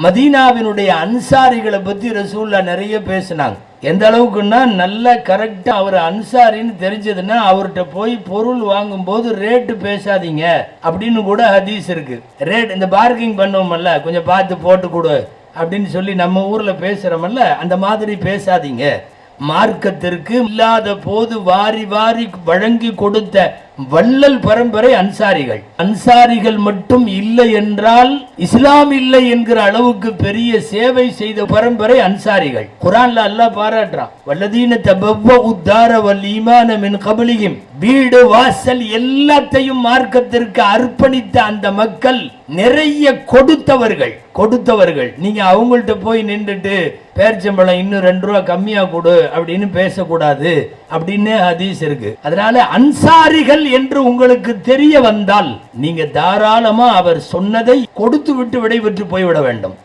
மதீனாவினுடைய அன்சாரிகளை பத்தி ரசூல்லா நிறைய பேசினாங்க. எந்த அளவுக்குன்னா நல்ல கரெக்டா அவர் அன்சாரின்னு தெரிஞ்சதுன்னா அவர்கிட்ட போய் பொருள் வாங்கும் போது ரேட்டு பேசாதீங்க அப்படின்னு கூட ஹதீஸ் இருக்கு. ரேட் இந்த பார்க்கிங் பண்ணுவோம்ல, கொஞ்சம் பார்த்து போட்டு கொடு அப்படின்னு சொல்லி நம்ம ஊர்ல பேசுறோம்ல, அந்த மாதிரி பேசாதீங்க. மார்க்கத்திற்கு இல்லாத போது வாரி வாரி வழங்கி கொடுத்த வள்ளல் பரம்பரை அன்சாரிகள். அன்சாரிகள் மட்டும் இல்லை என்றால் இஸ்லாம் இல்லை என்கிற அளவுக்கு பெரிய சேவை செய்த பரம்பரை அன்சாரிகள். குர்ஆன்ல அல்லாஹ் பாராட்டுறான், வல்லதீன தபவ்வஉ தார வல் ஈமான மின் கப்லிஹிம். வீடு வாசல் எல்லாத்தையும் மார்க்கத்திற்கு அர்ப்பணித்த அந்த மக்கள் நிறைய கொடுத்தவர்கள். நீங்க அவங்கள்ட்ட போய் நின்றுட்டு பேர்ச்சம்பளம் இன்னும் 2 ரூபா கம்மியா கொடு அப்படின்னு பேசக்கூடாது அப்படின்னு ஹதீஸ் இருக்கு. அதனால அன்சாரிகள் என்று உங்களுக்கு தெரிய வந்தால் நீங்க தாராளமா அவர் சொன்னதை கொடுத்து விட்டு விடைபெற்று போய்விட வேண்டும்.